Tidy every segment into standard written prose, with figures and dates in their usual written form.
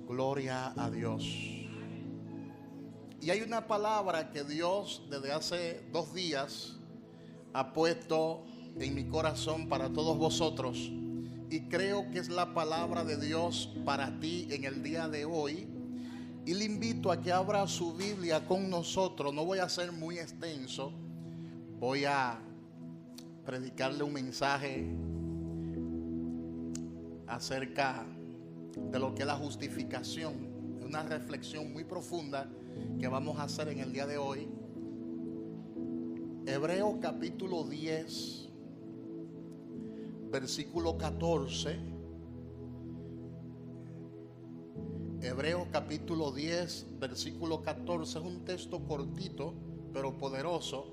Gloria a Dios. Y hay una palabra que Dios desde hace 2 días ha puesto en mi corazón para todos vosotros. Y creo que es la palabra de Dios para ti en el día de hoy. Y le invito a que abra su Biblia con nosotros. No voy a ser muy extenso. Voy a predicarle un mensaje acerca de lo que es la justificación. Es una reflexión muy profunda que vamos a hacer en el día de hoy. Hebreos capítulo 10, versículo 14. Hebreos capítulo 10, versículo 14. Es un texto cortito, pero poderoso.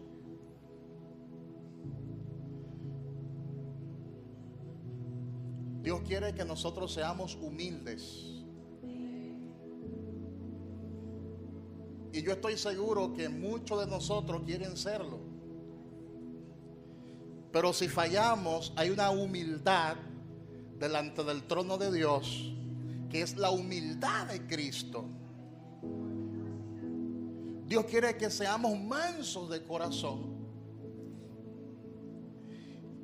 Dios quiere que nosotros seamos humildes. Y yo estoy seguro que muchos de nosotros quieren serlo. Pero si fallamos, hay una humildad delante del trono de Dios, que es la humildad de Cristo. Dios quiere que seamos mansos de corazón.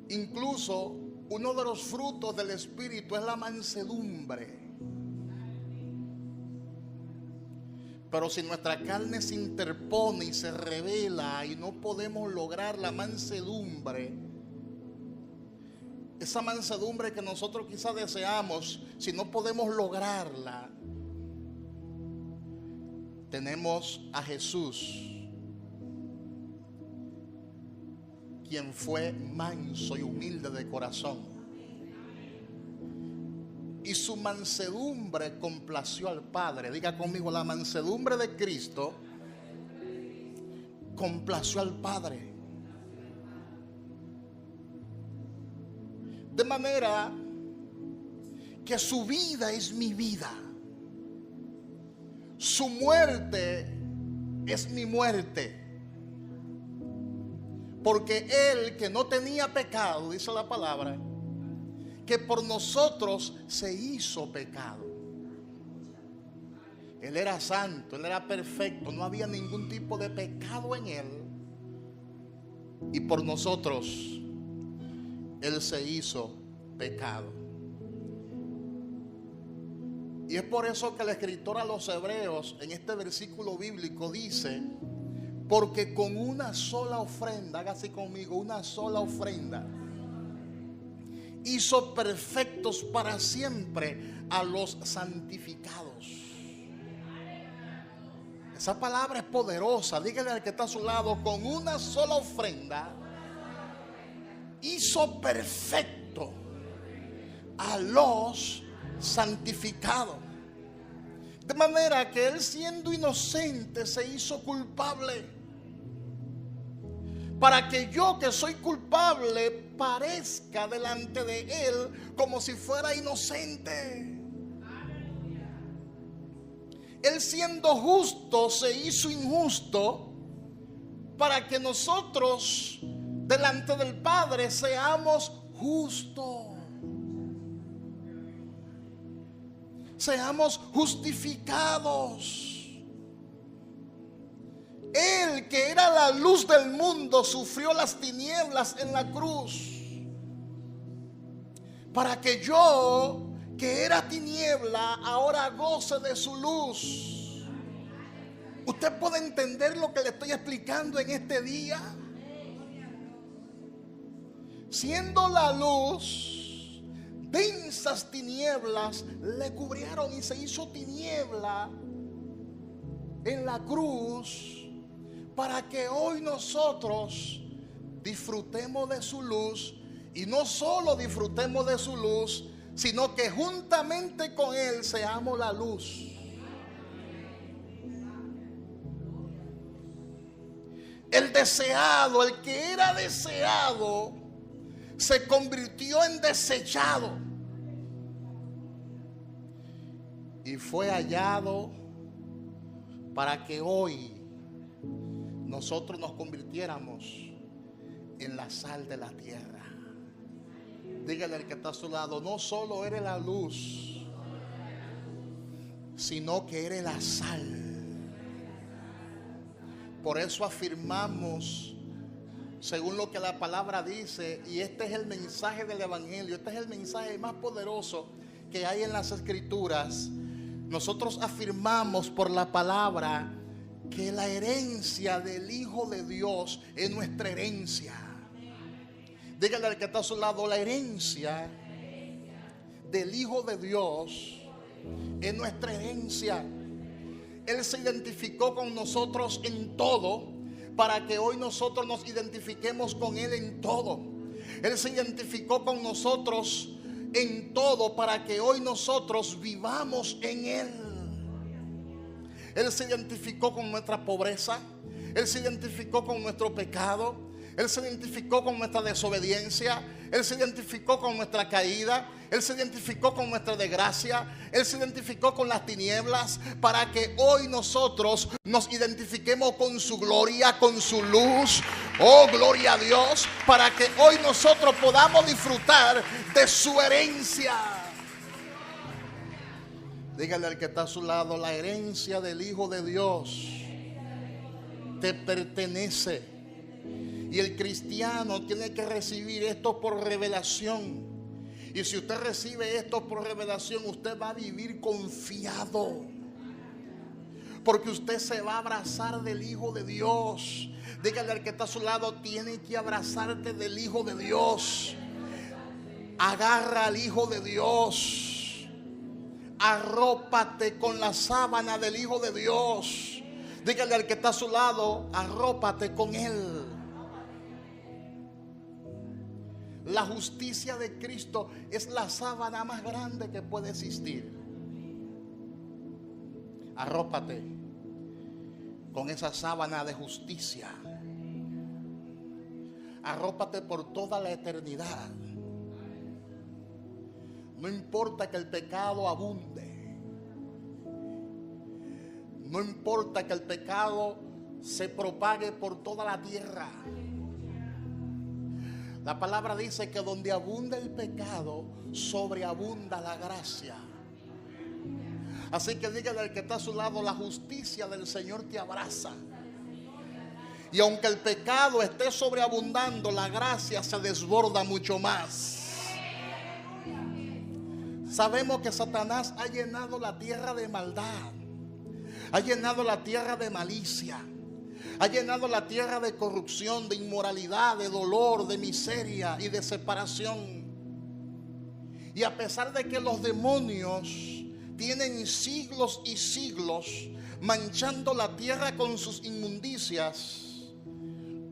Incluso uno de los frutos del Espíritu es la mansedumbre. Pero si nuestra carne se interpone y se revela y no podemos lograr la mansedumbre, esa mansedumbre que nosotros quizás deseamos, si no podemos lograrla, tenemos a Jesús, quien fue manso y humilde de corazón. Y su mansedumbre complació al Padre. Diga conmigo, la mansedumbre de Cristo complació al Padre. De manera que su vida es mi vida. Su muerte es mi muerte. Porque Él, que no tenía pecado, dice la palabra, que por nosotros se hizo pecado. Él era santo, Él era perfecto, no había ningún tipo de pecado en Él. Y por nosotros Él se hizo pecado. Y es por eso que el escritor a los Hebreos en este versículo bíblico dice: porque con una sola ofrenda, haga así conmigo, una sola ofrenda, hizo perfectos para siempre a los santificados. Esa palabra es poderosa. Dígale al que está a su lado: con una sola ofrenda hizo perfecto a los santificados. De manera que Él, siendo inocente, se hizo culpable, para que yo, que soy culpable, parezca delante de Él como si fuera inocente. Él, siendo justo, se hizo injusto, para que nosotros delante del Padre seamos justos, seamos justificados. Él, que era la luz del mundo, sufrió las tinieblas en la cruz, para que yo, que era tiniebla, ahora goce de su luz. ¿Usted puede entender lo que le estoy explicando en este día? Siendo la luz, densas tinieblas le cubrieron y se hizo tiniebla en la cruz, para que hoy nosotros disfrutemos de su luz. Y no solo disfrutemos de su luz, sino que juntamente con Él seamos la luz. El deseado, el que era deseado, se convirtió en desechado y fue hallado para que hoy nosotros nos convirtiéramos en la sal de la tierra. Dígale al que está a su lado: no solo eres la luz, sino que eres la sal. Por eso afirmamos, según lo que la palabra dice, y este es el mensaje del Evangelio, este es el mensaje más poderoso que hay en las Escrituras. Nosotros afirmamos por la palabra que la herencia del Hijo de Dios es nuestra herencia. Dígale al que está a su lado, la herencia del Hijo de Dios es nuestra herencia. Él se identificó con nosotros en todo, para que hoy nosotros nos identifiquemos con Él en todo. Él se identificó con nosotros en todo, para que hoy nosotros vivamos en Él. Él se identificó con nuestra pobreza. Él se identificó con nuestro pecado. Él se identificó con nuestra desobediencia. Él se identificó con nuestra caída. Él se identificó con nuestra desgracia. Él se identificó con las tinieblas, para que hoy nosotros nos identifiquemos con su gloria, con su luz. Oh, gloria a Dios, para que hoy nosotros podamos disfrutar de su herencia. Dígale al que está a su lado, la herencia del Hijo de Dios te pertenece. Y el cristiano tiene que recibir esto por revelación. Y si usted recibe esto por revelación, usted va a vivir confiado, porque usted se va a abrazar del Hijo de Dios. Dígale al que está a su lado, tiene que abrazarte del Hijo de Dios. Agarra al Hijo de Dios. Arrópate con la sábana del Hijo de Dios. Dígale al que está a su lado, arrópate con Él. La justicia de Cristo es la sábana más grande que puede existir. Arrópate con esa sábana de justicia. Arrópate por toda la eternidad. No importa que el pecado abunde. No importa que el pecado se propague por toda la tierra. La palabra dice que donde abunda el pecado, sobreabunda la gracia. Así que dígale al que está a su lado, la justicia del Señor te abraza. Y aunque el pecado esté sobreabundando, la gracia se desborda mucho más. Sabemos que Satanás ha llenado la tierra de maldad. Ha llenado la tierra de malicia. Ha llenado la tierra de corrupción, de inmoralidad, de dolor, de miseria y de separación. Y a pesar de que los demonios tienen siglos y siglos manchando la tierra con sus inmundicias,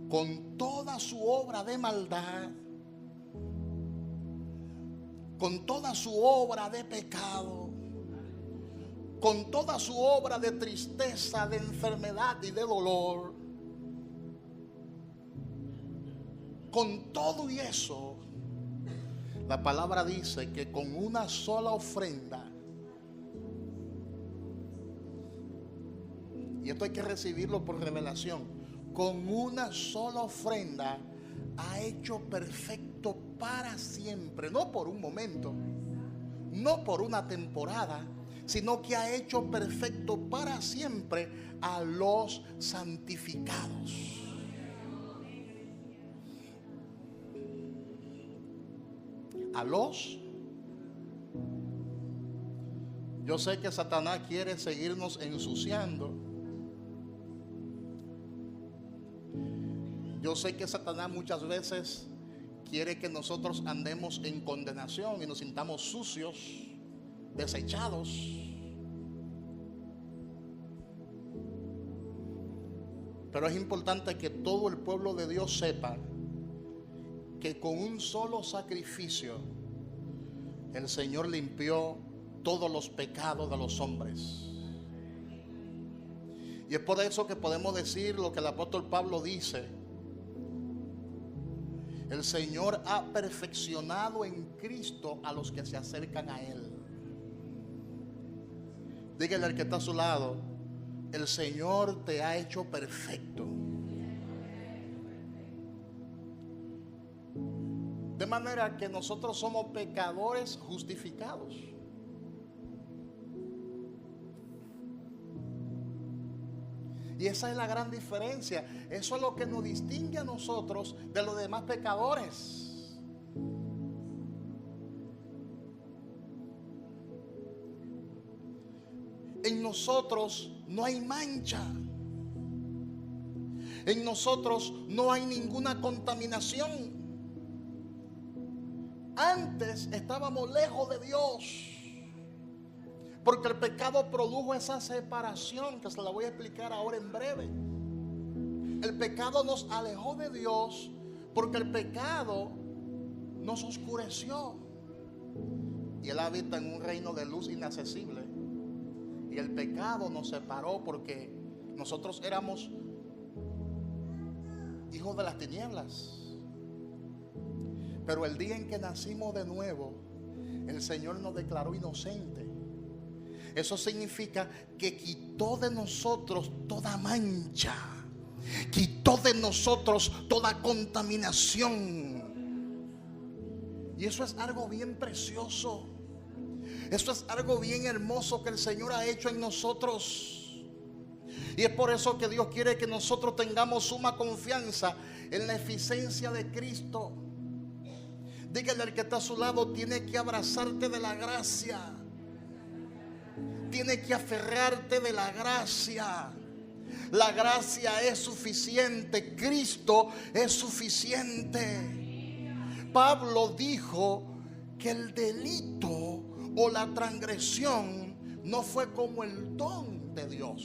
con toda su obra de maldad, con toda su obra de pecado, con toda su obra de tristeza, de enfermedad y de dolor, con todo y eso, la palabra dice que con una sola ofrenda, y esto hay que recibirlo por revelación, con una sola ofrenda ha hecho perfecto para siempre, no por un momento, no por una temporada, sino que ha hecho perfecto para siempre a los santificados. Yo sé que Satanás quiere seguirnos ensuciando. Yo sé que Satanás muchas veces quiere que nosotros andemos en condenación y nos sintamos sucios, desechados. Pero es importante que todo el pueblo de Dios sepa que con un solo sacrificio el Señor limpió todos los pecados de los hombres. Y es por eso que podemos decir lo que el apóstol Pablo dice: el Señor ha perfeccionado en Cristo a los que se acercan a Él. Dígale al que está a su lado: el Señor te ha hecho perfecto. De manera que nosotros somos pecadores justificados. Y esa es la gran diferencia. Eso es lo que nos distingue a nosotros de los demás pecadores. En nosotros no hay mancha. En nosotros no hay ninguna contaminación. Antes estábamos lejos de Dios, porque el pecado produjo esa separación que se la voy a explicar ahora en breve. El pecado nos alejó de Dios porque el pecado nos oscureció. Y Él habita en un reino de luz inaccesible. Y el pecado nos separó porque nosotros éramos hijos de las tinieblas. Pero el día en que nacimos de nuevo, el Señor nos declaró inocentes. Eso significa que quitó de nosotros toda mancha, quitó de nosotros toda contaminación. Y eso es algo bien precioso. Eso es algo bien hermoso que el Señor ha hecho en nosotros. Y es por eso que Dios quiere que nosotros tengamos suma confianza en la eficiencia de Cristo. Dígale al que está a su lado: tiene que abrazarte de la gracia. Tiene que aferrarte de la gracia. La gracia es suficiente. Cristo es suficiente. Pablo dijo que el delito o la transgresión no fue como el don de Dios.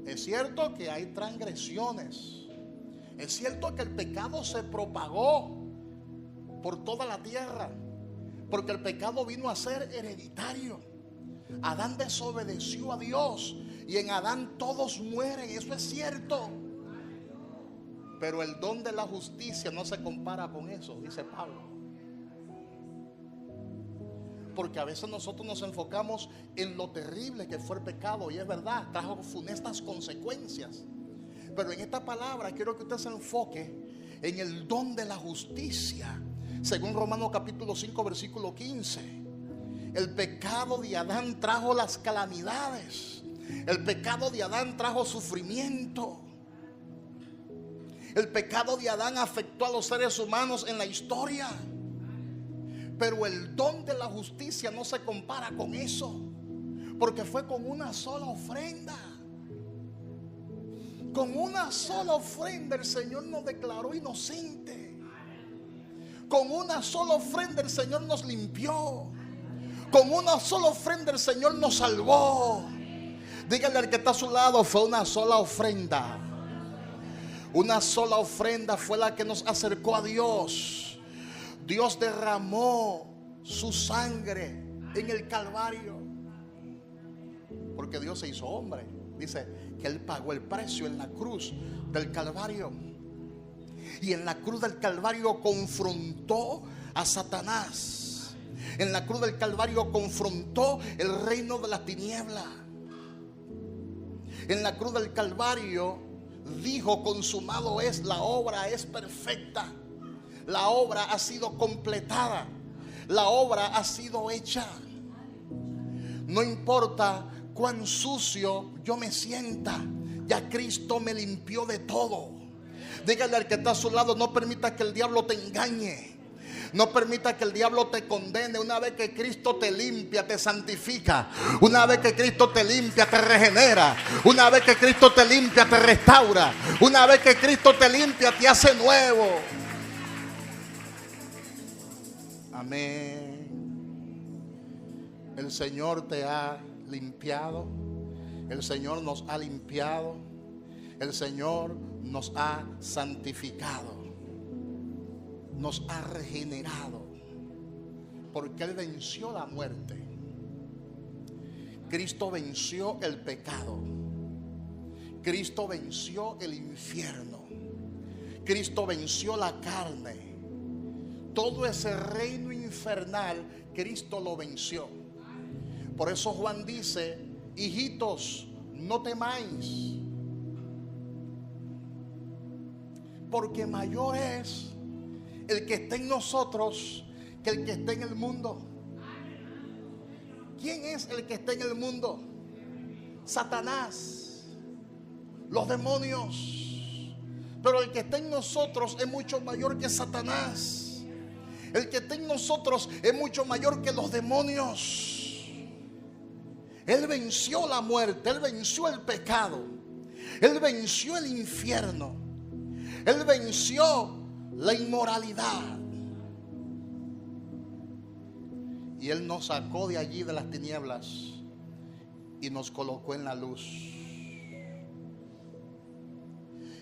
Es cierto que hay transgresiones. Es cierto que el pecado se propagó por toda la tierra, porque el pecado vino a ser hereditario. Adán desobedeció a Dios y en Adán todos mueren. Eso es cierto. Pero el don de la justicia no se compara con eso, dice Pablo. Porque a veces nosotros nos enfocamos en lo terrible que fue el pecado, y es verdad, trajo funestas consecuencias. Pero en esta palabra quiero que usted se enfoque en el don de la justicia. Según Romanos capítulo 5 versículo 15, el pecado de Adán trajo las calamidades. El pecado de Adán trajo sufrimiento. El pecado de Adán afectó a los seres humanos en la historia. Pero el don de la justicia no se compara con eso, porque fue con una sola ofrenda. Con una sola ofrenda el Señor nos declaró inocente. Con una sola ofrenda el Señor nos limpió. Con una sola ofrenda el Señor nos salvó. Dígale al que está a su lado: fue una sola ofrenda. Una sola ofrenda fue la que nos acercó a Dios. Dios derramó su sangre en el Calvario, porque Dios se hizo hombre. Dice que Él pagó el precio en la cruz del Calvario. Y en la cruz del Calvario confrontó a Satanás. En la cruz del Calvario confrontó el reino de la tiniebla. En la cruz del Calvario dijo: consumado es, la obra es perfecta. La obra ha sido completada. La obra ha sido hecha. No importa cuán sucio yo me sienta, ya Cristo me limpió de todo. Dígale al que está a su lado: no permita que el diablo te engañe. No permita que el diablo te condene. Una vez que Cristo te limpia, te santifica. Una vez que Cristo te limpia, te regenera. Una vez que Cristo te limpia, te restaura. Una vez que Cristo te limpia, te hace nuevo. Amén. El Señor te ha limpiado. El Señor nos ha limpiado. El Señor nos ha santificado. Nos ha regenerado. Porque Él venció la muerte. Cristo venció el pecado. Cristo venció el infierno. Cristo venció la carne. Todo ese reino infernal, Cristo lo venció. Por eso Juan dice: hijitos, no temáis, porque mayor es el que está en nosotros que el que está en el mundo. ¿Quién es el que está en el mundo? Satanás, los demonios. Pero el que está en nosotros es mucho mayor que Satanás. El que está en nosotros es mucho mayor que los demonios. Él venció la muerte, Él venció el pecado, Él venció el infierno, Él venció la inmoralidad. Y Él nos sacó de allí, de las tinieblas, y nos colocó en la luz.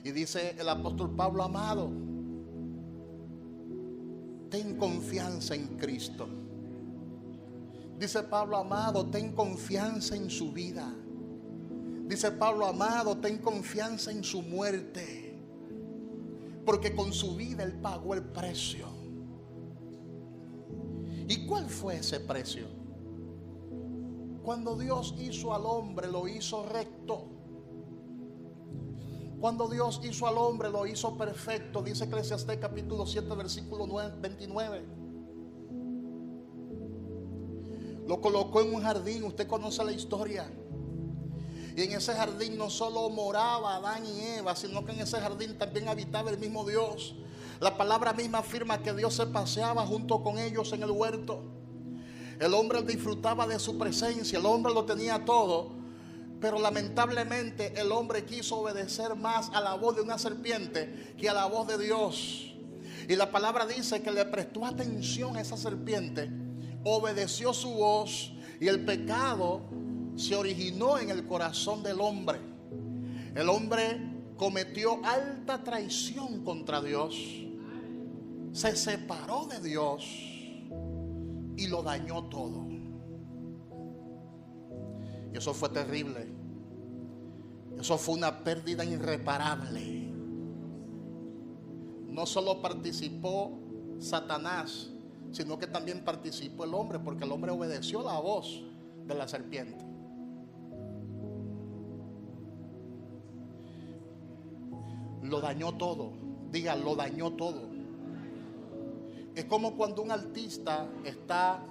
Y dice el apóstol Pablo: amado, ten confianza en Cristo. Dice Pablo: amado, ten confianza en su vida. Dice Pablo: amado, ten confianza en su muerte, porque con su vida Él pagó el precio. ¿Y cuál fue ese precio? Cuando Dios hizo al hombre, lo hizo recto. Cuando Dios hizo al hombre, lo hizo perfecto. Dice Eclesiastés capítulo 7 versículo 29. Lo colocó en un jardín. Usted conoce la historia. Y en ese jardín no solo moraba Adán y Eva, sino que en ese jardín también habitaba el mismo Dios. La palabra misma afirma que Dios se paseaba junto con ellos en el huerto. El hombre disfrutaba de su presencia, el hombre lo tenía todo. Pero lamentablemente el hombre quiso obedecer más a la voz de una serpiente que a la voz de Dios. Y la palabra dice que le prestó atención a esa serpiente, obedeció su voz, y el pecado se originó en el corazón del hombre. El hombre cometió alta traición contra Dios, se separó de Dios y lo dañó todo. Y eso fue terrible. Eso fue una pérdida irreparable. No solo participó Satanás, sino que también participó el hombre, porque el hombre obedeció la voz de la serpiente. Lo dañó todo. Diga, lo dañó todo. Es como cuando un artista está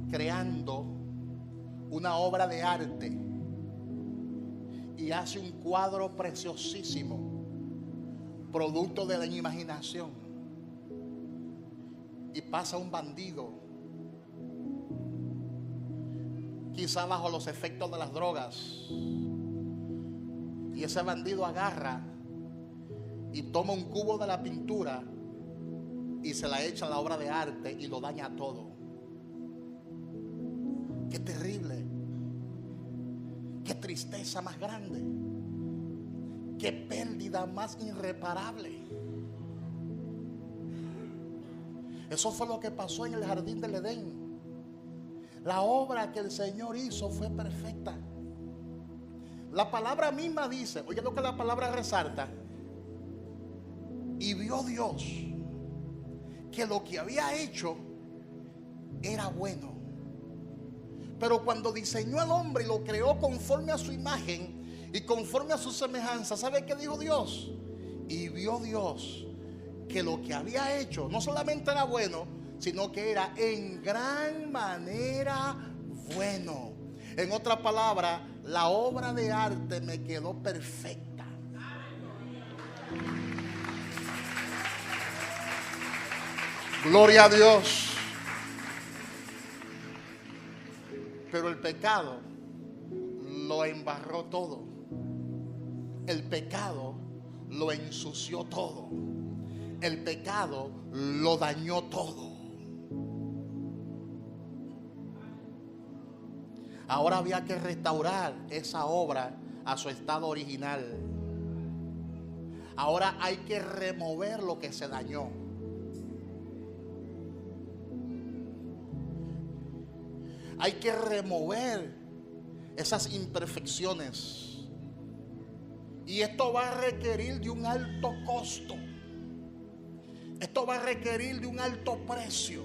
creando una obra de arte y hace un cuadro preciosísimo, producto de la imaginación, y pasa un bandido, quizá bajo los efectos de las drogas, y ese bandido agarra y toma un cubo de la pintura y se la echa a la obra de arte y lo daña todo. Qué terrible, qué tristeza más grande, qué pérdida más irreparable. Eso fue lo que pasó en el jardín del Edén. La obra que el Señor hizo fue perfecta. La palabra misma dice, oye lo que la palabra resalta: y vio Dios que lo que había hecho era bueno. Pero cuando diseñó al hombre y lo creó conforme a su imagen y conforme a su semejanza, ¿sabe qué dijo Dios? Y vio Dios que lo que había hecho no solamente era bueno, sino que era en gran manera bueno. En otra palabra, la obra de arte me quedó perfecta. Gloria a Dios. Pero el pecado lo embarró todo. El pecado lo ensució todo. El pecado lo dañó todo. Ahora había que restaurar esa obra a su estado original. Ahora hay que remover lo que se dañó. Hay que remover esas imperfecciones. Y esto va a requerir de un alto costo. Esto va a requerir de un alto precio.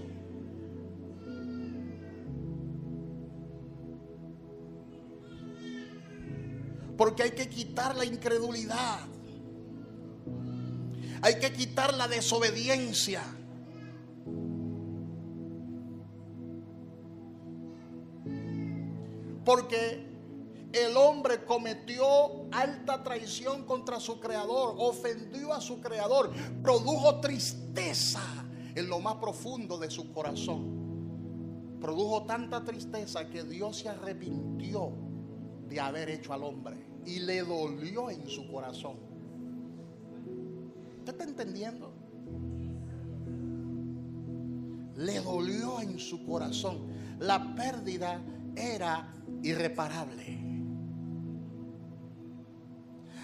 Porque hay que quitar la incredulidad. Hay que quitar la desobediencia. Porque el hombre cometió alta traición contra su creador, ofendió a su creador, produjo tristeza en lo más profundo de su corazón. Produjo tanta tristeza que Dios se arrepintió de haber hecho al hombre y le dolió en su corazón. ¿Usted está entendiendo? Le dolió en su corazón. La pérdida era irreparable.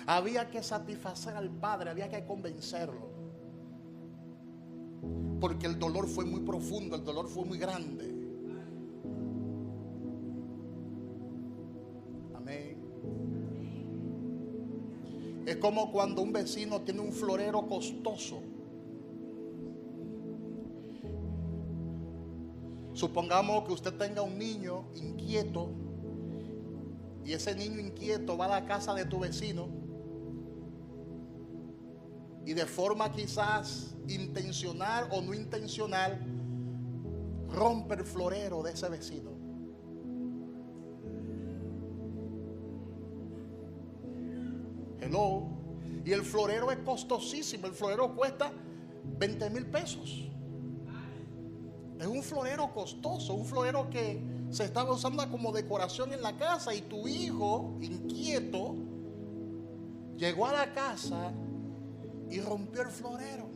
Había que satisfacer al padre, había que convencerlo, porque el dolor fue muy profundo, el dolor fue muy grande. Amén. Es como cuando un vecino tiene un florero costoso. Supongamos que usted tenga un niño inquieto y ese niño inquieto va a la casa de tu vecino y de forma quizás intencional o no intencional rompe el florero de ese vecino. Hello. Y el florero es costosísimo. El florero cuesta 20,000 pesos. Es un florero costoso, un florero que se estaba usando como decoración en la casa, y tu hijo inquieto llegó a la casa y rompió el florero.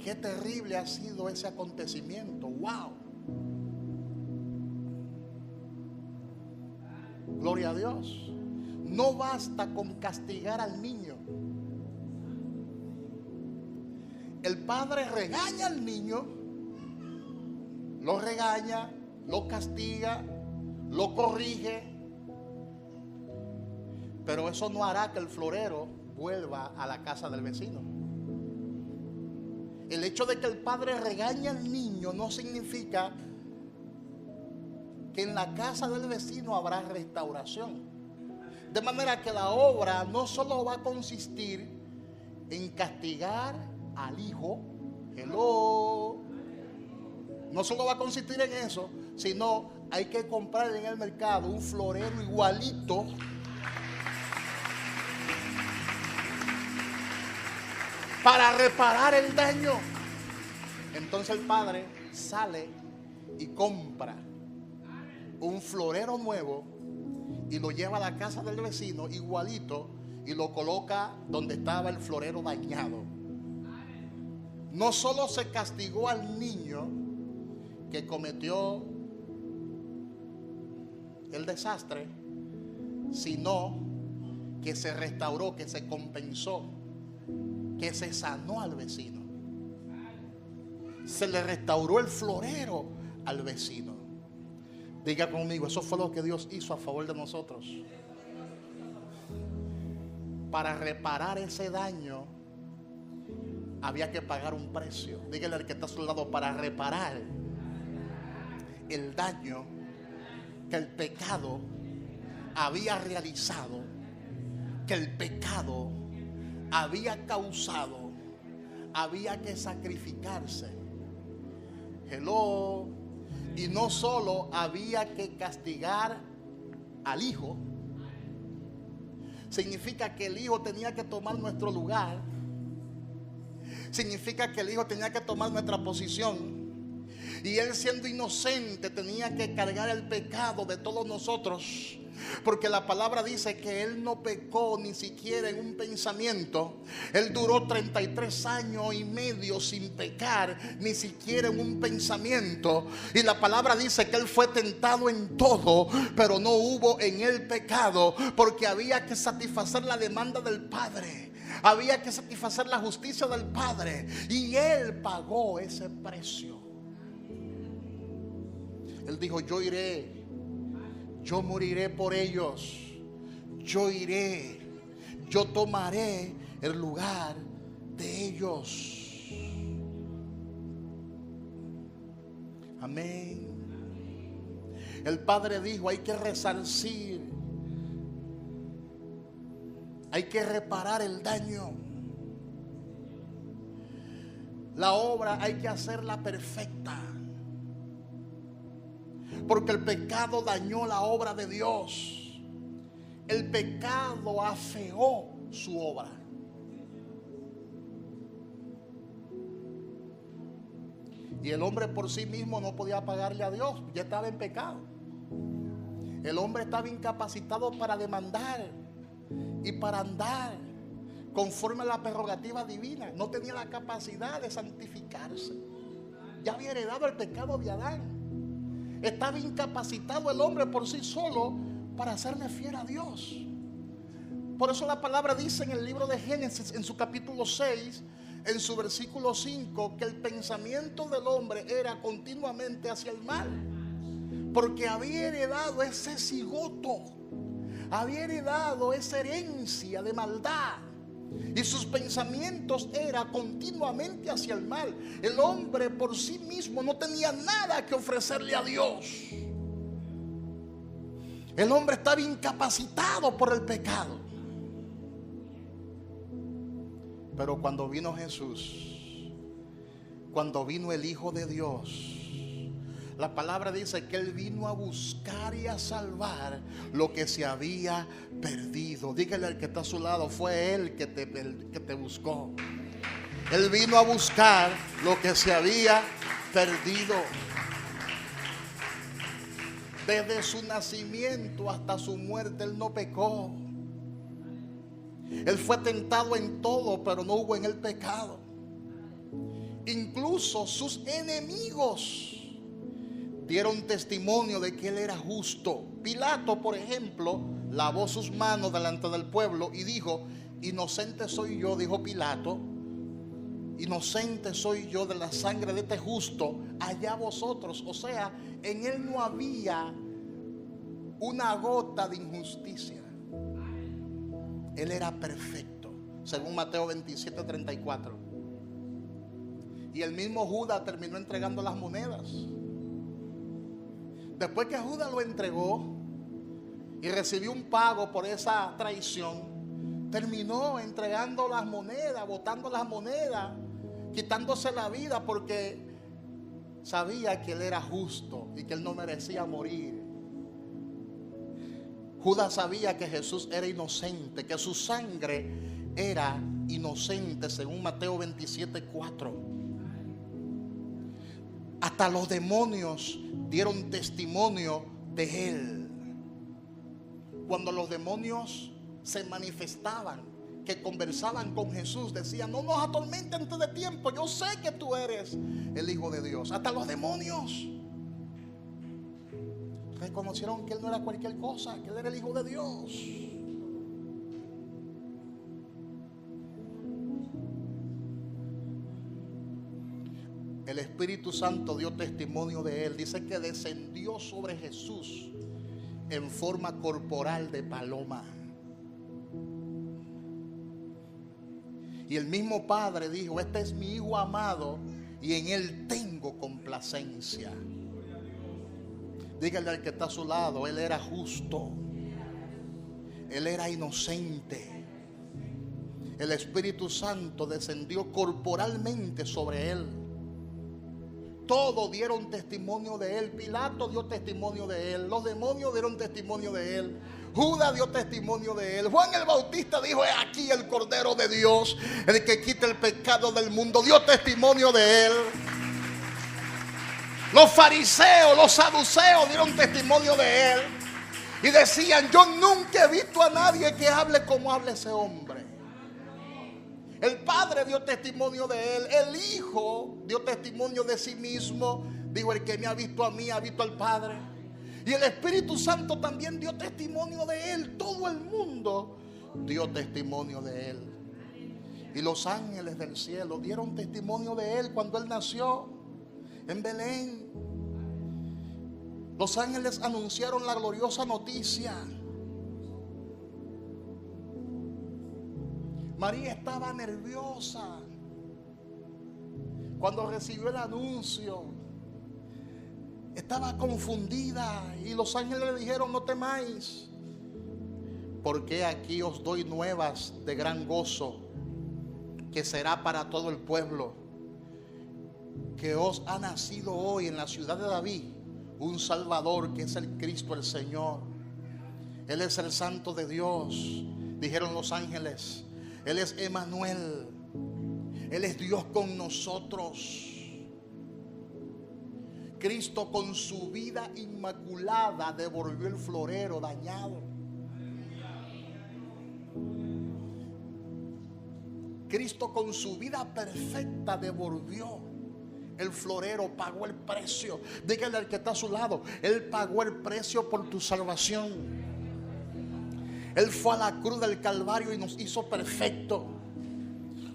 Qué terrible ha sido ese acontecimiento. Wow. Gloria a Dios. No basta con castigar al niño. El padre regaña al niño, lo regaña, lo castiga, lo corrige, pero eso no hará que el florero vuelva a la casa del vecino. El hecho de que el padre regañe al niño no significa que en la casa del vecino habrá restauración. De manera que la obra no solo va a consistir en castigar al hijo, hello, no solo va a consistir en eso, sino hay que comprar en el mercado un florero igualito para reparar el daño. Entonces el padre sale y compra un florero nuevo y lo lleva a la casa del vecino igualito y lo coloca donde estaba el florero dañado. No solo se castigó al niño que cometió el desastre, sino que se restauró, que se compensó, que se sanó al vecino. Se le restauró el florero al vecino. Diga conmigo, eso fue lo que Dios hizo a favor de nosotros. Para reparar ese daño había que pagar un precio. Dígale al que está a su lado, para reparar el daño que el pecado había realizado, que el pecado había causado, había que sacrificarse. Hello. Y no solo había que castigar al hijo, significa que el hijo tenía que tomar nuestro lugar. Significa que el hijo tenía que tomar nuestra posición. Y él, siendo inocente, tenía que cargar el pecado de todos nosotros. Porque la palabra dice que él no pecó ni siquiera en un pensamiento. Él duró 33 años y medio sin pecar, ni siquiera en un pensamiento. Y la palabra dice que él fue tentado en todo, pero no hubo en él pecado, porque había que satisfacer la demanda del Padre. Había que satisfacer la justicia del Padre, y él pagó ese precio. Él dijo: yo iré, yo moriré por ellos, yo iré, yo tomaré el lugar de ellos. Amén. El Padre dijo: hay que resarcir, hay que reparar el daño. La obra hay que hacerla perfecta. Porque el pecado dañó la obra de Dios. El pecado afeó su obra. Y el hombre por sí mismo no podía pagarle a Dios, ya estaba en pecado. El hombre estaba incapacitado para demandar y para andar conforme a la prerrogativa divina. No tenía la capacidad de santificarse. Ya había heredado el pecado de Adán. Estaba incapacitado el hombre por sí solo para hacerle fiel a Dios. Por eso la palabra dice en el libro de Génesis, en su capítulo 6, en su versículo 5, que el pensamiento del hombre era continuamente hacia el mal, porque había heredado ese cigoto, había heredado esa herencia de maldad, y sus pensamientos eran continuamente hacia el mal. El hombre por sí mismo no tenía nada que ofrecerle a Dios. El hombre estaba incapacitado por el pecado. Pero cuando vino Jesús, cuando vino el Hijo de Dios, la palabra dice que Él vino a buscar y a salvar lo que se había perdido. Dígale al que está a su lado, fue Él que te buscó. Él vino a buscar lo que se había perdido. Desde su nacimiento hasta su muerte Él no pecó. Él fue tentado en todo, pero no hubo en él pecado. Incluso sus enemigos dieron testimonio de que él era justo. Pilato, por ejemplo, lavó sus manos delante del pueblo y dijo: inocente soy yo, dijo Pilato, inocente soy yo de la sangre de este justo, allá vosotros. O sea, en él no había una gota de injusticia. Él era perfecto, según Mateo 27:34. Y el mismo Judas terminó entregando las monedas. Después que Judas lo entregó y recibió un pago por esa traición, terminó entregando las monedas, botando las monedas, quitándose la vida, porque sabía que él era justo y que él no merecía morir. Judas sabía que Jesús era inocente, que su sangre era inocente, según Mateo 27:4. Hasta los demonios dieron testimonio de él. Cuando los demonios se manifestaban, que conversaban con Jesús, decían: no nos atormentes antes de tiempo, yo sé que tú eres el Hijo de Dios. Hasta los demonios reconocieron que él no era cualquier cosa, que él era el Hijo de Dios. El Espíritu Santo dio testimonio de él. Dice que descendió sobre Jesús en forma corporal de paloma. Y el mismo Padre dijo: este es mi Hijo amado y en él tengo complacencia. Dígale al que está a su lado: él era justo, él era inocente. El Espíritu Santo descendió corporalmente sobre él. Todos dieron testimonio de él. Pilato dio testimonio de él. Los demonios dieron testimonio de él. Judas dio testimonio de él. Juan el Bautista dijo: he aquí el Cordero de Dios, el que quita el pecado del mundo. Dio testimonio de él. Los fariseos, los saduceos dieron testimonio de él y decían: yo nunca he visto a nadie que hable como habla ese hombre. El Padre dio testimonio de él. El Hijo dio testimonio de sí mismo. Dijo: el que me ha visto a mí ha visto al Padre. Y el Espíritu Santo también dio testimonio de él. Todo el mundo dio testimonio de él. Y los ángeles del cielo dieron testimonio de él cuando él nació en Belén. Los ángeles anunciaron la gloriosa noticia. María estaba nerviosa cuando recibió el anuncio. Estaba confundida y los ángeles le dijeron: no temáis, porque aquí os doy nuevas de gran gozo, que será para todo el pueblo, que os ha nacido hoy en la ciudad de David un Salvador que es el Cristo, el Señor. Él es el Santo de Dios, dijeron los ángeles. Él es Emmanuel. Él es Dios con nosotros. Cristo con su vida inmaculada devolvió el florero dañado. Cristo con su vida perfecta devolvió el florero, pagó el precio. Dígale al que está a su lado: Él pagó el precio por tu salvación. Él fue a la cruz del Calvario y nos hizo perfecto.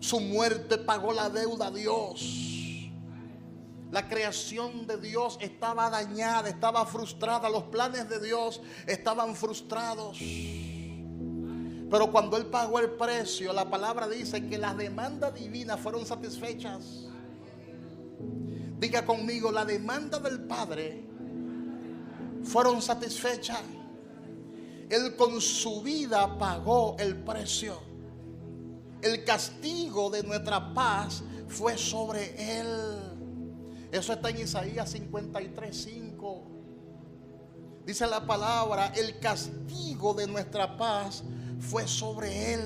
Su muerte pagó la deuda a Dios. La creación de Dios estaba dañada, estaba frustrada. Los planes de Dios estaban frustrados. Pero cuando Él pagó el precio, la palabra dice que las demandas divinas fueron satisfechas. Diga conmigo: la demanda del Padre fueron satisfechas. Él con su vida pagó el precio. El castigo de nuestra paz fue sobre Él. Eso está en Isaías 53:5. Dice la palabra: el castigo de nuestra paz fue sobre Él,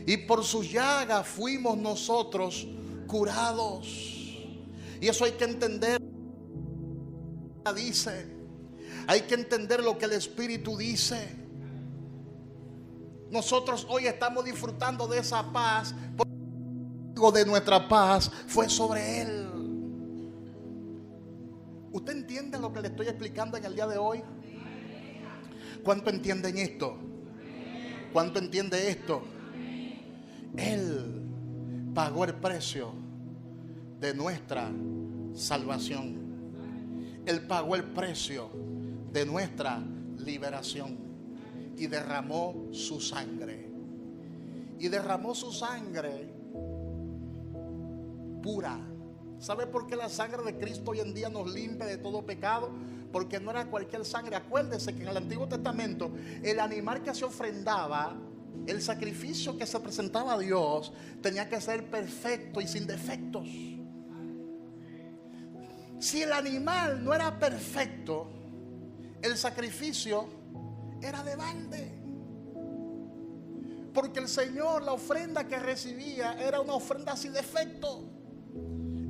y por sus llagas fuimos nosotros curados. Y eso hay que entender. Hay que entender lo que el Espíritu dice. Nosotros hoy estamos disfrutando de esa paz porque el castigo de nuestra paz fue sobre Él. ¿Usted entiende lo que le estoy explicando en el día de hoy? ¿Cuánto entienden esto? ¿Cuánto entiende esto? Él pagó el precio de nuestra salvación. Él pagó el precio de nuestra liberación y derramó su sangre. Y derramó su sangre pura. ¿Sabe por qué la sangre de Cristo hoy en día nos limpia de todo pecado? Porque no era cualquier sangre. Acuérdese que en el Antiguo Testamento el animal que se ofrendaba, el sacrificio que se presentaba a Dios, tenía que ser perfecto y sin defectos. Si el animal no era perfecto, el sacrificio era de balde. Porque el Señor, la ofrenda que recibía era una ofrenda sin defecto.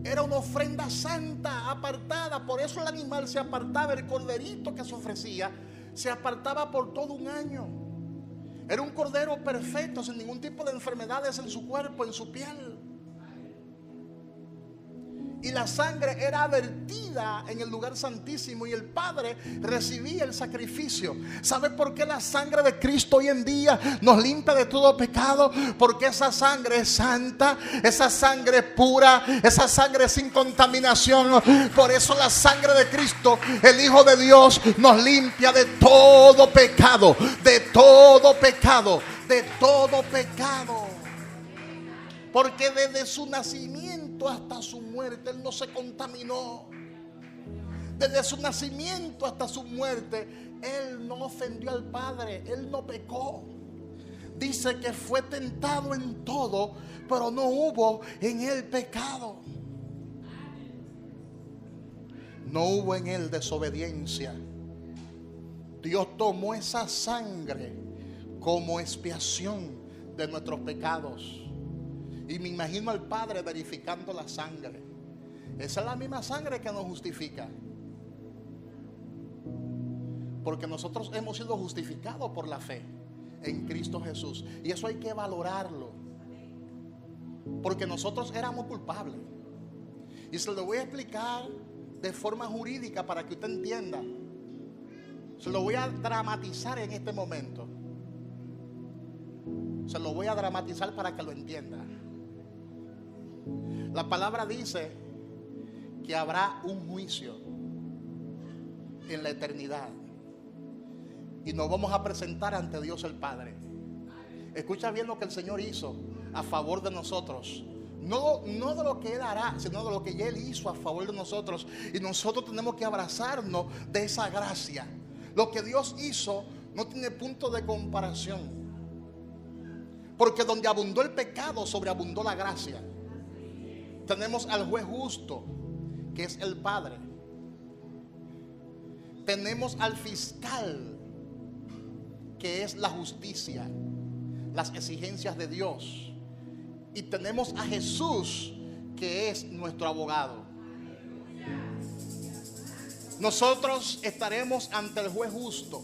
Era una ofrenda santa, apartada. Por eso el animal se apartaba. El corderito que se ofrecía se apartaba por todo un año. Era un cordero perfecto, sin ningún tipo de enfermedades en su cuerpo, en su piel. Y la sangre era vertida en el lugar santísimo y el Padre recibía el sacrificio. ¿Sabe por qué la sangre de Cristo hoy en día nos limpia de todo pecado? Porque esa sangre es santa, esa sangre es pura, esa sangre es sin contaminación. Por eso la sangre de Cristo, el Hijo de Dios, nos limpia de todo pecado, de todo pecado, de todo pecado. Porque desde su nacimiento hasta su muerte Él no se contaminó. Desde su nacimiento hasta su muerte Él no ofendió al Padre. Él no pecó. Dice que fue tentado en todo, pero no hubo en Él pecado. No hubo en Él desobediencia. Dios tomó esa sangre como expiación de nuestros pecados. Y me imagino al Padre verificando la sangre. Esa es la misma sangre que nos justifica. Porque nosotros hemos sido justificados por la fe en Cristo Jesús. Y eso hay que valorarlo. Porque nosotros éramos culpables. Y se lo voy a explicar de forma jurídica para que usted entienda. Se lo voy a dramatizar en este momento. Se lo voy a dramatizar para que lo entienda. La palabra dice que habrá un juicio en la eternidad y nos vamos a presentar ante Dios el Padre. Escucha bien lo que el Señor hizo a favor de nosotros. No de lo que Él hará, sino de lo que ya Él hizo a favor de nosotros. Y nosotros tenemos que abrazarnos de esa gracia. Lo que Dios hizo no tiene punto de comparación. Porque donde abundó el pecado, sobreabundó la gracia. Tenemos al juez justo, que es el Padre. tenemos al fiscal, que es la justicia, las exigencias de Dios, y tenemos a Jesús, que es nuestro abogado. Nosotros estaremos ante el juez justo,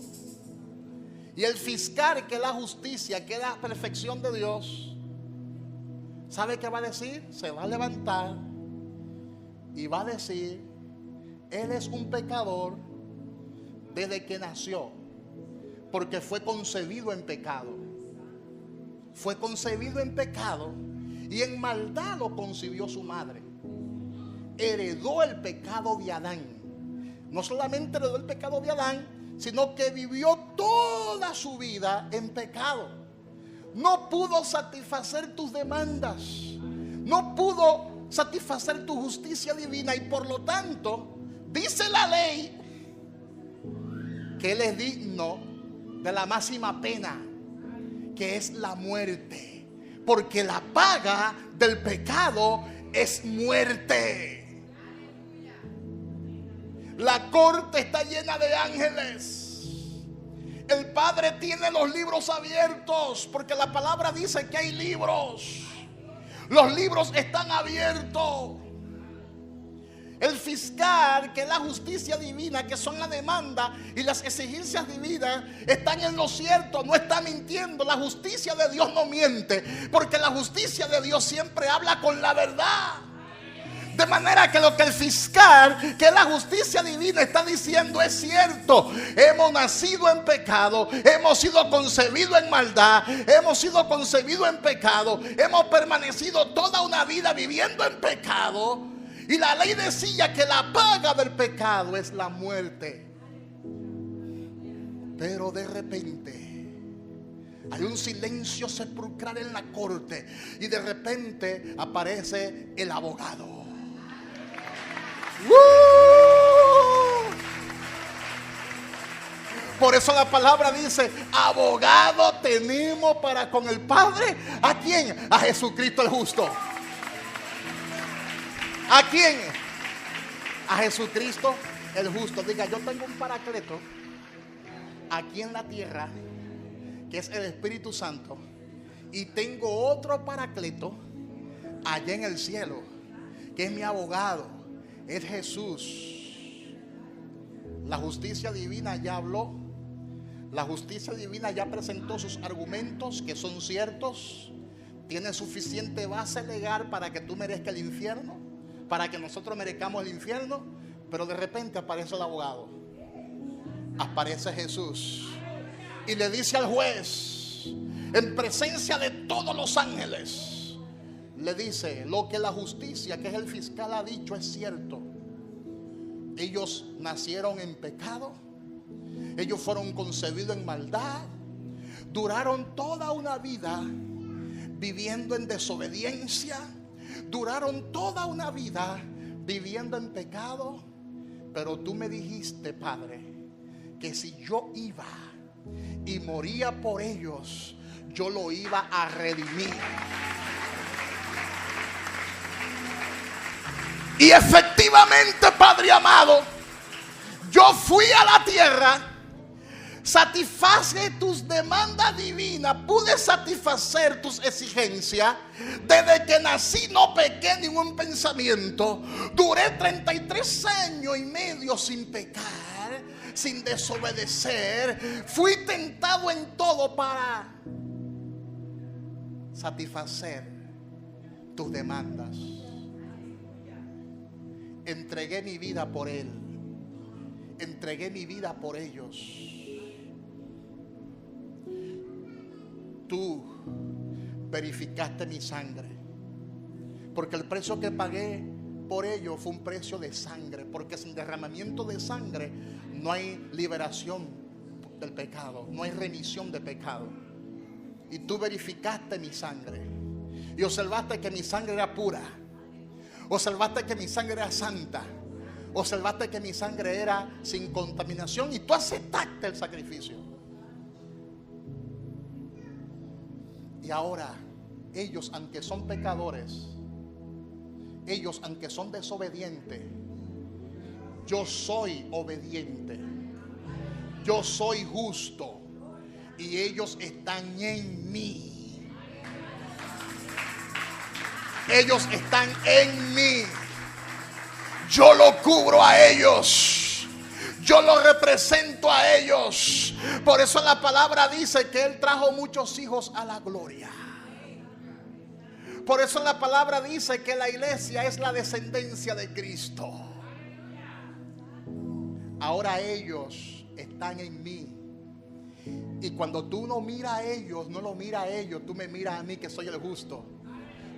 y el fiscal, que es la justicia, que es la perfección de Dios, ¿sabe qué va a decir? Se va a levantar y va a decir: él es un pecador desde que nació, porque fue concebido en pecado. Fue concebido en pecado, y en maldad lo concibió su madre. Heredó el pecado de Adán. No solamente heredó el pecado de Adán, sino que vivió toda su vida en pecado. No pudo satisfacer tus demandas, no pudo satisfacer tu justicia divina, y por lo tanto dice la ley que él es digno de la máxima pena, que es la muerte, porque la paga del pecado es muerte. La corte está llena de ángeles. El Padre tiene los libros abiertos, porque la palabra dice que hay libros. Los libros están abiertos. El fiscal, que es la justicia divina, que son la demanda y las exigencias divinas, están en lo cierto, no está mintiendo. La justicia de Dios no miente, porque la justicia de Dios siempre habla con la verdad. De manera que lo que el fiscal, que es la justicia divina, está diciendo es cierto. Hemos nacido en pecado, hemos sido concebidos en maldad, hemos sido concebidos en pecado, hemos permanecido toda una vida viviendo en pecado, y la ley decía que la paga del pecado es la muerte. Pero de repente hay un silencio sepulcral en la corte, y de repente aparece el abogado. Por eso la palabra dice: abogado tenemos para con el Padre. ¿A quién? A Jesucristo el justo. ¿A quién? A Jesucristo el justo. Diga: yo tengo un paracleto aquí en la tierra, que es el Espíritu Santo, y tengo otro paracleto allá en el cielo, que es mi abogado. Es Jesús. La justicia divina ya habló. La justicia divina ya presentó sus argumentos, que son ciertos. Tiene suficiente base legal para que tú merezcas el infierno, para que nosotros merezcamos el infierno. Pero de repente aparece el abogado, aparece Jesús, y le dice al juez, en presencia de todos los ángeles, le dice: lo que la justicia, que es el fiscal, ha dicho es cierto. Ellos nacieron en pecado, ellos fueron concebidos en maldad, duraron toda una vida viviendo en desobediencia, duraron toda una vida viviendo en pecado. Pero tú me dijiste, Padre, que si yo iba y moría por ellos, yo lo iba a redimir. Y efectivamente, Padre amado, yo fui a la tierra, satisface tus demandas divinas, pude satisfacer tus exigencias. Desde que nací no pequé ningún pensamiento. Duré 33 años y medio sin pecar, sin desobedecer. Fui tentado en todo para satisfacer tus demandas. Entregué mi vida por Él. Entregué mi vida por ellos. Tú verificaste mi sangre, porque el precio que pagué por ello fue un precio de sangre, porque sin derramamiento de sangre no hay liberación del pecado, no hay remisión de pecado. Y tú verificaste mi sangre y observaste que mi sangre era pura, observaste que mi sangre era santa, observaste que mi sangre era sin contaminación, y tú aceptaste el sacrificio. Y ahora ellos, aunque son pecadores, ellos, aunque son desobedientes, yo soy obediente. Yo soy justo y ellos están en mí. Ellos están en mí. Yo lo cubro a ellos. Yo lo represento a ellos. Por eso la palabra dice que Él trajo muchos hijos a la gloria. Por eso la palabra dice que la iglesia es la descendencia de Cristo. Ahora ellos están en mí. Y cuando tú no miras a ellos, no lo miras a ellos, tú me miras a mí que soy el justo.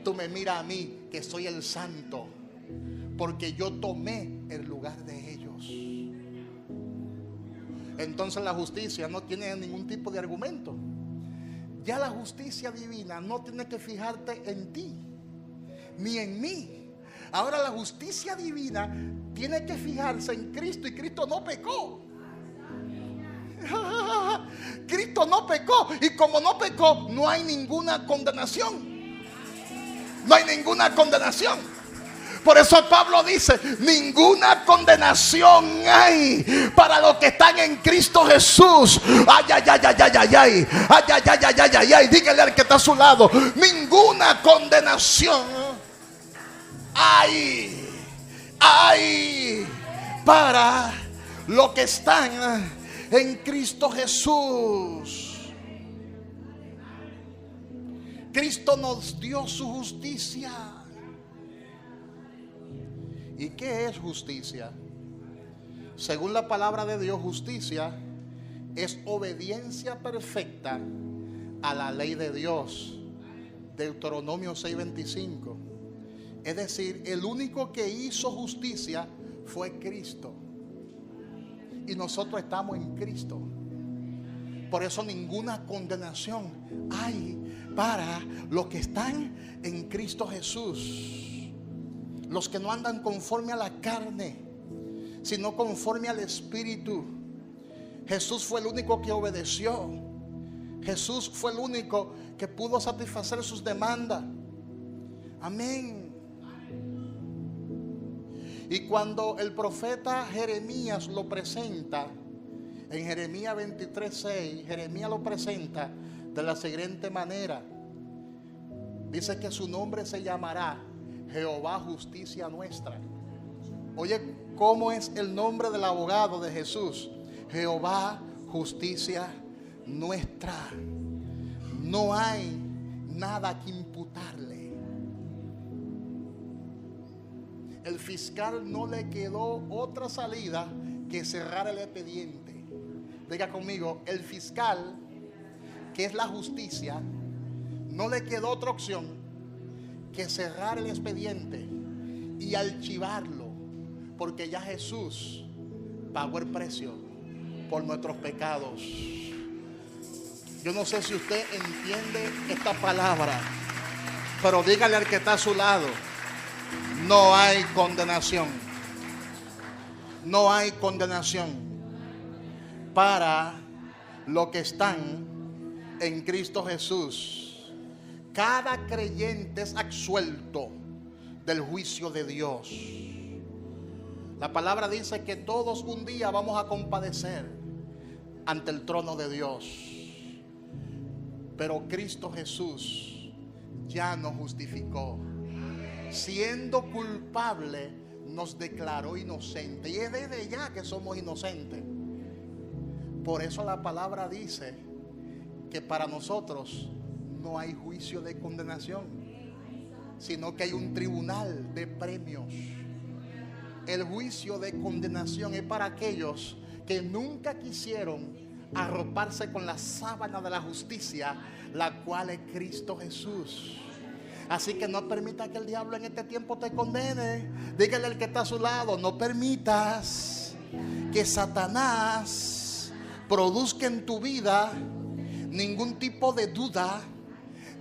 Tú me miras a mí que soy el santo. Porque yo tomé el lugar de ellos. Entonces la justicia no tiene ningún tipo de argumento. Ya la justicia divina no tiene que fijarte en ti ni en mí. Ahora la justicia divina tiene que fijarse en Cristo, y Cristo no pecó. Cristo no pecó, y como no pecó, no hay ninguna condenación. No hay ninguna condenación. Por eso Pablo dice: ninguna condenación hay para los que están en Cristo Jesús. Ay, ay, ay, ay, ay, ay, ay, ay, ay, ay, ay, ay, ay. Dígale al que está a su lado: ninguna condenación hay para los que están en Cristo Jesús. Cristo nos dio su justicia. ¿Y qué es justicia? Según la palabra de Dios, justicia es obediencia perfecta a la ley de Dios. Deuteronomio 6:25. Es decir, el único que hizo justicia fue Cristo. Y nosotros estamos en Cristo. Por eso ninguna condenación hay para los que están en Cristo Jesús. Los que no andan conforme a la carne, sino conforme al Espíritu. Jesús fue el único que obedeció. Jesús fue el único que pudo satisfacer sus demandas. Amén. Y cuando el profeta Jeremías lo presenta, en Jeremías 23:6, Jeremías lo presenta de la siguiente manera. Dice que su nombre se llamará Jehová justicia nuestra. Oye, ¿cómo es el nombre del abogado de Jesús? Jehová justicia nuestra. No hay nada que imputarle. El fiscal no le quedó otra salida que cerrar el expediente. Diga conmigo: el fiscal, que es la justicia, no le quedó otra opción que cerrar el expediente y archivarlo, porque ya Jesús pagó el precio por nuestros pecados. Yo no sé si usted entiende esta palabra, pero dígale al que está a su lado: no hay condenación. No hay condenación para los que están en Cristo Jesús. Cada creyente es absuelto del juicio de Dios. La palabra dice que todos un día vamos a compadecer ante el trono de Dios. Pero Cristo Jesús ya nos justificó. Siendo culpable, nos declaró inocente. Y es desde ya que somos inocentes. Por eso la palabra dice que para nosotros no hay juicio de condenación, sino que hay un tribunal de premios. El juicio de condenación es para aquellos que nunca quisieron arroparse con la sábana de la justicia, la cual es Cristo Jesús. Así que no permita que el diablo en este tiempo te condene. Dígale al que está a su lado: no permitas que Satanás produzca en tu vida ningún tipo de duda,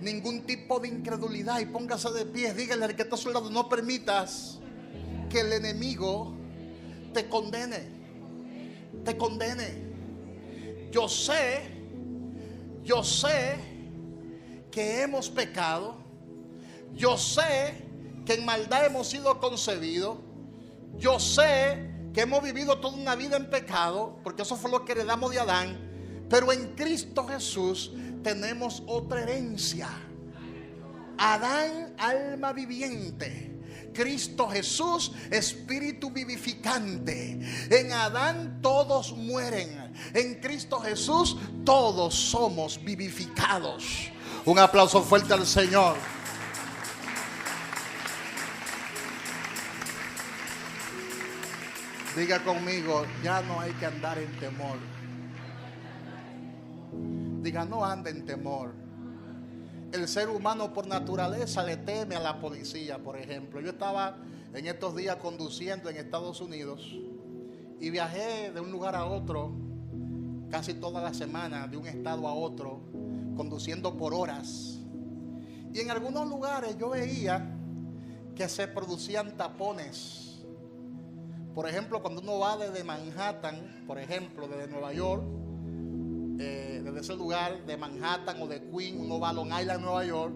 ningún tipo de incredulidad. Y póngase de pie. Dígale al que está a su lado: no permitas que el enemigo te condene. Te condene. Yo sé que hemos pecado. Yo sé que en maldad hemos sido concebidos. Yo sé que hemos vivido toda una vida en pecado, porque eso fue lo que heredamos de Adán, pero en Cristo Jesús tenemos otra herencia. Adán, alma viviente. Cristo Jesús, espíritu vivificante. En Adán todos mueren. En Cristo Jesús todos somos vivificados. Un aplauso fuerte al Señor. Diga conmigo, ya no hay que andar en temor. Diga, no ande en temor. El ser humano por naturaleza le teme a la policía, por ejemplo. Yo estaba en estos días conduciendo en Estados Unidos y viajé de un lugar a otro casi toda la semana, de un estado a otro, conduciendo por horas. Y en algunos lugares yo veía que se producían tapones. Por ejemplo, cuando uno va desde Manhattan, por ejemplo, desde Nueva York, desde ese lugar de Manhattan o de Queens, uno va a Long Island, Nueva York,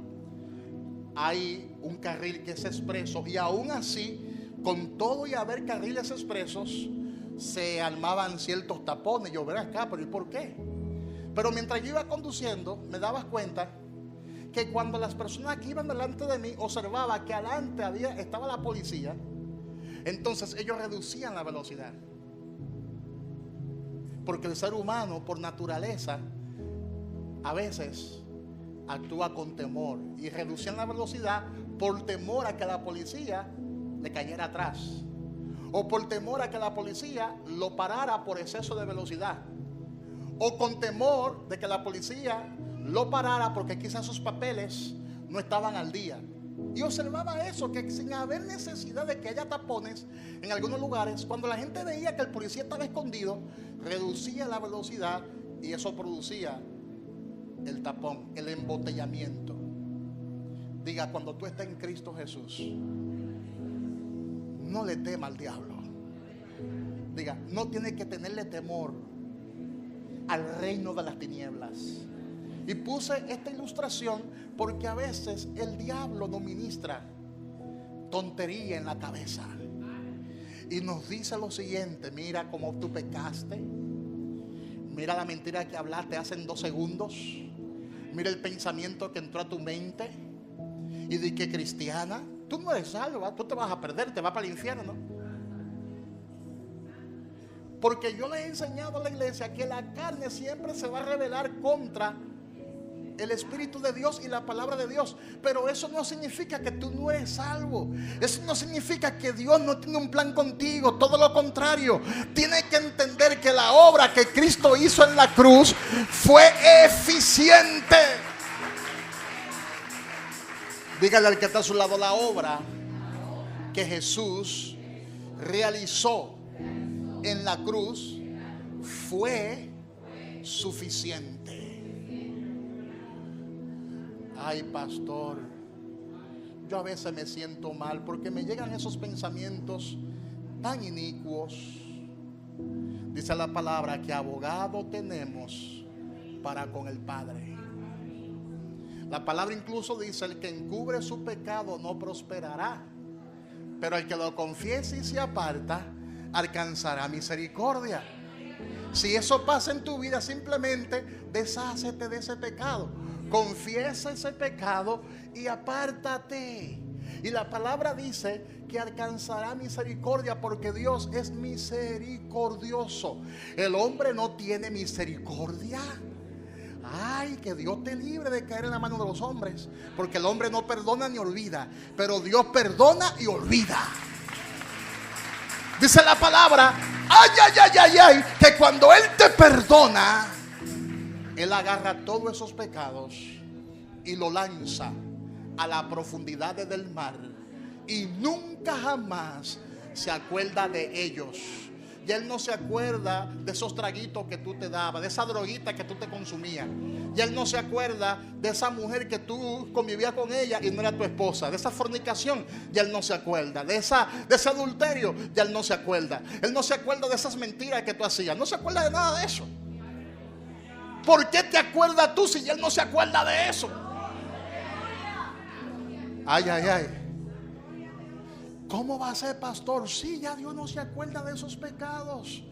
hay un carril que es expreso, y aún así, con todo y haber carriles expresos, se armaban ciertos tapones. Yo, veré acá, pero ¿y por qué? Pero mientras yo iba conduciendo, me daba cuenta que cuando las personas que iban delante de mí observaba que adelante estaba la policía, entonces ellos reducían la velocidad. Porque el ser humano por naturaleza a veces actúa con temor y reducían la velocidad por temor a que la policía le cayera atrás, o por temor a que la policía lo parara por exceso de velocidad, o con temor de que la policía lo parara porque quizás sus papeles no estaban al día. Y observaba eso, que sin haber necesidad de que haya tapones en algunos lugares, cuando la gente veía que el policía estaba escondido, reducía la velocidad y eso producía el tapón, el embotellamiento. Diga, cuando tú estás en Cristo Jesús, no le tema al diablo. Diga, no tienes que tenerle temor al reino de las tinieblas. Y puse esta ilustración porque a veces el diablo nos ministra tontería en la cabeza y nos dice lo siguiente: mira cómo tú pecaste, mira la mentira que hablaste hace 2 segundos, mira el pensamiento que entró a tu mente y di que cristiana, tú no eres salva, tú te vas a perder, te vas para el infierno. Porque yo les he enseñado a la iglesia que la carne siempre se va a rebelar contra el Espíritu de Dios y la palabra de Dios. Pero eso no significa que tú no eres salvo. Eso no significa que Dios no tiene un plan contigo. Todo lo contrario. Tienes que entender que la obra que Cristo hizo en la cruz fue eficiente. Dígale al que está a su lado: la obra que Jesús realizó en la cruz fue suficiente. Ay, pastor, yo a veces me siento mal porque me llegan esos pensamientos tan inicuos. Dice la palabra que abogado tenemos para con el Padre. La palabra incluso dice: el que encubre su pecado no prosperará, pero el que lo confiese y se aparta alcanzará misericordia. Si eso pasa en tu vida, simplemente deshácete de ese pecado. Confiesa ese pecado y apártate. Y la palabra dice que alcanzará misericordia porque Dios es misericordioso. El hombre no tiene misericordia. Ay, que Dios te libre de caer en la mano de los hombres, porque el hombre no perdona ni olvida, pero Dios perdona y olvida. Dice la palabra, ay, ay, ay, ay, ay, que cuando Él te perdona, Él agarra todos esos pecados y lo lanza a las profundidades del mar y nunca jamás se acuerda de ellos. Y Él no se acuerda de esos traguitos que tú te dabas, de esa droguita que tú te consumías. Y Él no se acuerda de esa mujer que tú convivías con ella y no era tu esposa, de esa fornicación. Y Él no se acuerda de ese adulterio. Y Él no se acuerda. Él no se acuerda de esas mentiras que tú hacías. No se acuerda de nada de eso. ¿Por qué te acuerdas tú si Él no se acuerda de eso? Ay, ay, ay. ¿Cómo va a ser, pastor? Sí, ya Dios no se acuerda de esos pecados.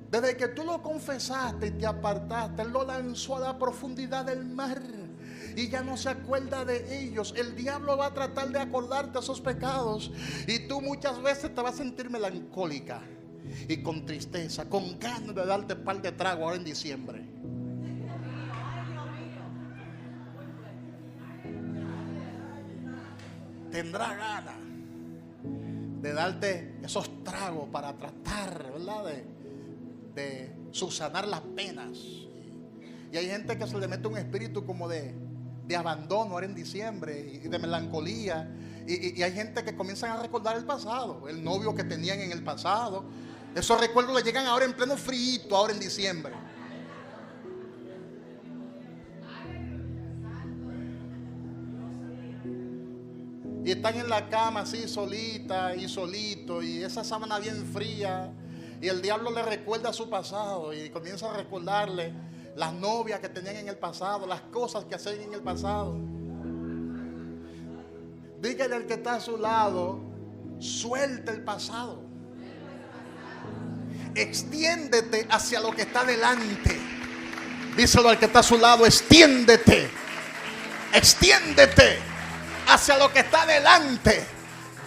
Desde que tú lo confesaste y te apartaste, Él lo lanzó a la profundidad del mar y ya no se acuerda de ellos. El diablo va a tratar de acordarte de esos pecados y tú muchas veces te vas a sentir melancólica y con tristeza, con ganas de darte un par de tragos ahora en diciembre. Tendrá ganas de darte esos tragos para tratar, ¿verdad?, de subsanar las penas. Y hay gente que se le mete un espíritu como de abandono ahora en diciembre y de melancolía. Y hay gente que comienzan a recordar el pasado, el novio que tenían en el pasado. Esos recuerdos le llegan ahora en pleno frío, ahora en diciembre. Y están en la cama así solita y solito, y esa sábana bien fría, y el diablo le recuerda su pasado y comienza a recordarle las novias que tenían en el pasado, las cosas que hacían en el pasado. Dígale al que está a su lado, suelta el pasado, extiéndete hacia lo que está delante. Díselo al que está a su lado, extiéndete hacia lo que está delante.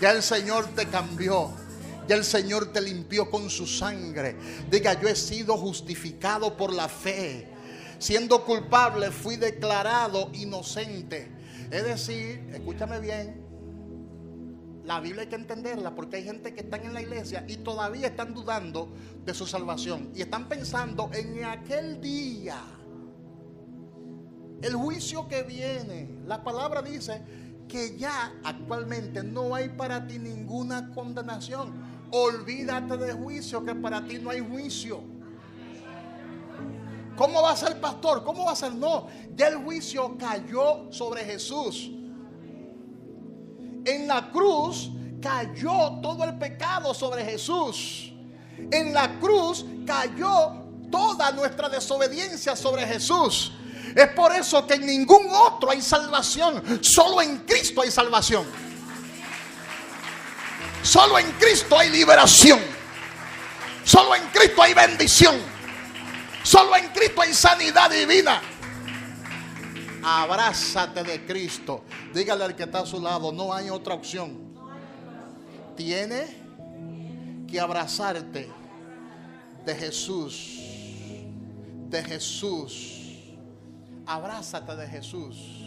Ya el Señor te cambió, ya el Señor te limpió con su sangre. Diga, yo he sido justificado por la fe. Siendo culpable fui declarado inocente. Es decir, escúchame bien, la Biblia hay que entenderla, porque hay gente que están en la iglesia y todavía están dudando de su salvación y están pensando en aquel día, el juicio que viene. La palabra dice que ya actualmente no hay para ti ninguna condenación. Olvídate de juicio, que para ti no hay juicio. ¿Cómo va a ser, pastor? ¿Cómo va a ser? No, ya el juicio cayó sobre Jesús. En la cruz cayó todo el pecado sobre Jesús. En la cruz cayó toda nuestra desobediencia sobre Jesús. Es por eso que en ningún otro hay salvación. Solo en Cristo hay salvación. Solo en Cristo hay liberación. Solo en Cristo hay bendición. Solo en Cristo hay sanidad divina. Abrázate de Cristo. Dígale al que está a su lado, no hay otra opción. Tiene que abrazarte de Jesús. De Jesús. Abrázate de Jesús.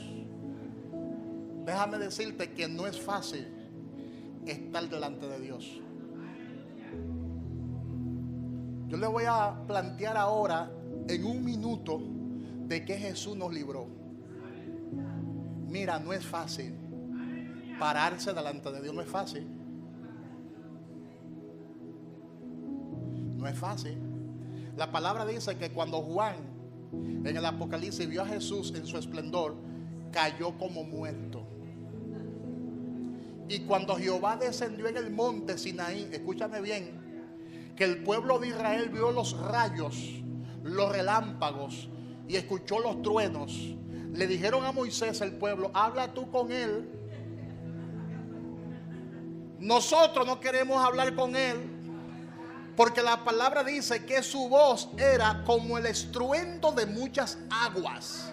Déjame decirte que no es fácil estar delante de Dios. Yo le voy a plantear ahora en un minuto de que Jesús nos libró. Mira, no es fácil pararse delante de Dios, no es fácil. No es fácil. La palabra dice que cuando Juan en el Apocalipsis vio a Jesús en su esplendor, cayó como muerto. Y cuando Jehová descendió en el monte Sinaí, escúchame bien, que el pueblo de Israel vio los rayos, los relámpagos y escuchó los truenos, le dijeron a Moisés el pueblo, habla tú con él. Nosotros no queremos hablar con él, porque la palabra dice que su voz era como el estruendo de muchas aguas.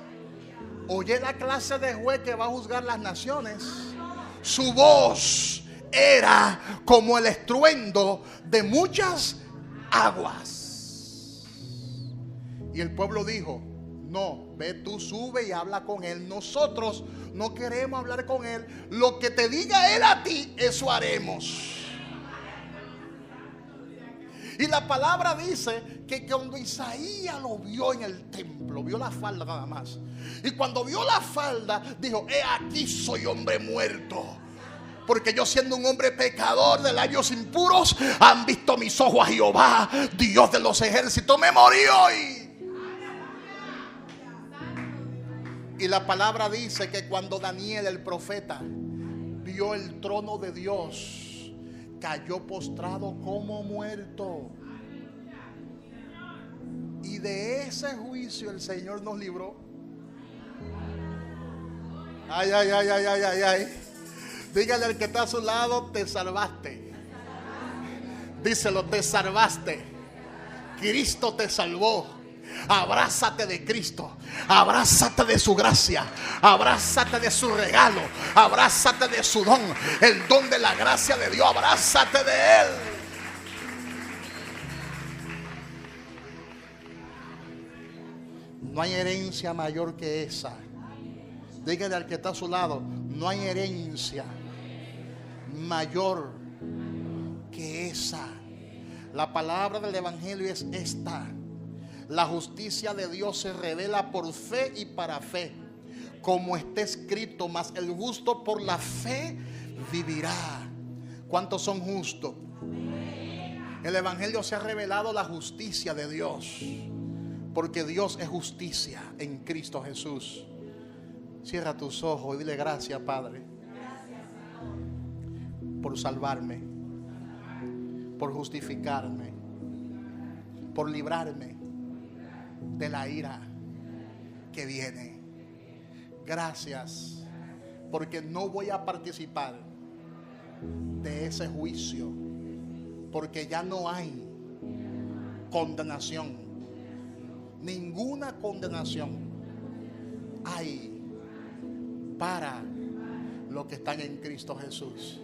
Oye la clase de juez que va a juzgar las naciones. Su voz era como el estruendo de muchas aguas. Y el pueblo dijo, no, ve tú, sube y habla con él. Nosotros no queremos hablar con él. Lo que te diga él a ti, eso haremos. Y la palabra dice que cuando Isaías lo vio en el templo, vio la falda nada más. Y cuando vio la falda, dijo, he aquí soy hombre muerto. Porque yo, siendo un hombre pecador de labios impuros, han visto mis ojos a Jehová, Dios de los ejércitos. Me morí hoy. Y la palabra dice que cuando Daniel el profeta vio el trono de Dios, cayó postrado como muerto. Y de ese juicio el Señor nos libró. Ay, ay, ay, ay, ay, ay, ay. Dígale al que está a su lado, te salvaste. Díselo, te salvaste. Cristo te salvó. Abrázate de Cristo. Abrázate de su gracia. Abrázate de su regalo. Abrázate de su don. El don de la gracia de Dios. Abrázate de Él. No hay herencia mayor que esa. Dígale al que está a su lado, no hay herencia mayor que esa. La palabra del evangelio es esta: la justicia de Dios se revela por fe y para fe, como está escrito, mas el justo por la fe vivirá. ¿Cuántos son justos? El evangelio se ha revelado la justicia de Dios, porque Dios es justicia en Cristo Jesús. Cierra tus ojos y dile: gracias, Padre, por salvarme, por justificarme, por librarme de la ira que viene. Gracias, porque no voy a participar de ese juicio, porque ya no hay condenación. Ninguna condenación hay para los que están en Cristo Jesús.